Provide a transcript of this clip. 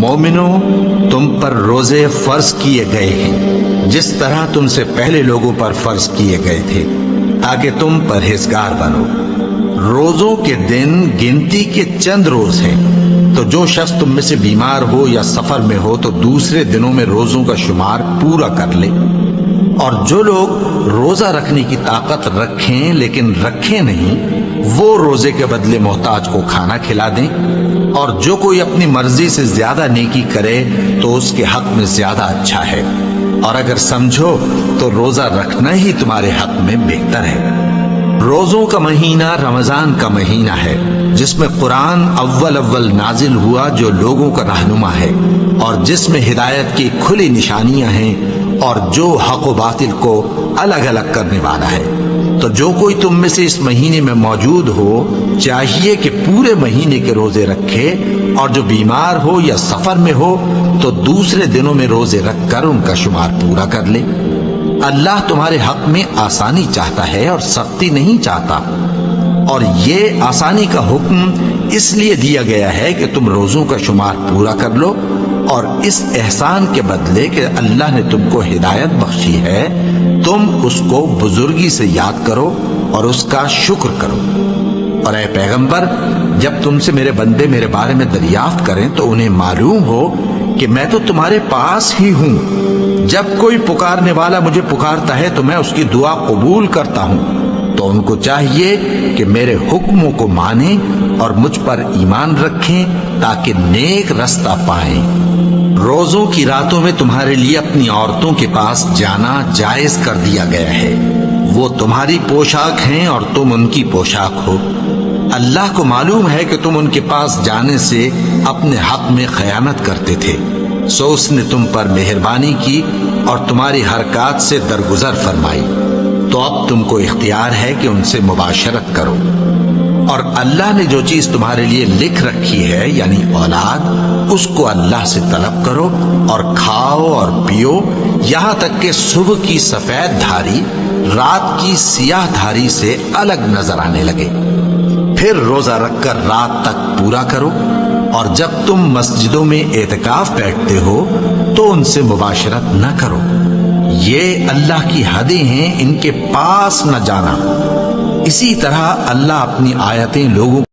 مومنو، تم پر روزے فرض کیے گئے ہیں جس طرح تم سے پہلے لوگوں پر فرض کیے گئے تھے، تاکہ تم پرہیزگار بنو۔ روزوں کے دن گنتی کے چند روز ہیں، تو جو شخص تم میں سے بیمار ہو یا سفر میں ہو تو دوسرے دنوں میں روزوں کا شمار پورا کر لے۔ اور جو لوگ روزہ رکھنے کی طاقت رکھیں لیکن رکھیں نہیں، وہ روزے کے بدلے محتاج کو کھانا کھلا دیں۔ اور جو کوئی اپنی مرضی سے زیادہ نیکی کرے تو اس کے حق میں زیادہ اچھا ہے، اور اگر سمجھو تو روزہ رکھنا ہی تمہارے حق میں بہتر ہے۔ روزوں کا مہینہ رمضان کا مہینہ ہے، جس میں قرآن اول نازل ہوا، جو لوگوں کا رہنما ہے اور جس میں ہدایت کی کھلی نشانیاں ہیں اور جو حق و باطل کو الگ الگ کرنے والا ہے۔ تو جو کوئی تم میں سے اس مہینے میں موجود ہو چاہیے کہ پورے مہینے کے روزے رکھے، اور جو بیمار ہو یا سفر میں ہو تو دوسرے دنوں میں روزے رکھ کر ان کا شمار پورا کر لے۔ اللہ تمہارے حق میں آسانی چاہتا ہے اور سختی نہیں چاہتا، اور یہ آسانی کا حکم اس لیے دیا گیا ہے کہ تم روزوں کا شمار پورا کر لو، اور اس احسان کے بدلے کہ اللہ نے تم کو ہدایت بخشی ہے، تم اس کو بزرگی سے یاد کرو اور اس کا شکر کرو۔ اور اے پیغمبر، جب تم سے میرے بندے میرے بارے میں دریافت کریں تو انہیں معلوم ہو کہ میں تو تمہارے پاس ہی ہوں۔ جب کوئی پکارنے والا مجھے پکارتا ہے تو میں اس کی دعا قبول کرتا ہوں۔ تو ان کو چاہیے کہ میرے حکموں کو مانیں اور مجھ پر ایمان رکھیں تاکہ نیک رستہ پائیں۔ روزوں کی راتوں میں تمہارے لیے اپنی عورتوں کے پاس جانا جائز کر دیا گیا ہے۔ وہ تمہاری پوشاک ہیں اور تم ان کی پوشاک ہو۔ اللہ کو معلوم ہے کہ تم ان کے پاس جانے سے اپنے حق میں خیانت کرتے تھے، سو اس نے تم پر مہربانی کی اور تمہاری حرکات سے درگزر فرمائی، تو اب تم کو اختیار ہے کہ ان سے مباشرت کرو۔ اور اللہ نے جو چیز تمہارے لیے لکھ رکھی ہے یعنی اولاد، اس کو اللہ سے طلب کرو اور کھاؤ اور پیو، یہاں تک کہ صبح کی سفید دھاری رات کی سیاہ دھاری سے الگ نظر آنے لگے۔ پھر روزہ رکھ کر رات تک پورا کرو، اور جب تم مسجدوں میں اعتکاف بیٹھتے ہو تو ان سے مباشرت نہ کرو۔ یہ اللہ کی حدیں ہیں، ان کے پاس نہ جانا۔ اسی طرح اللہ اپنی آیتیں لوگوں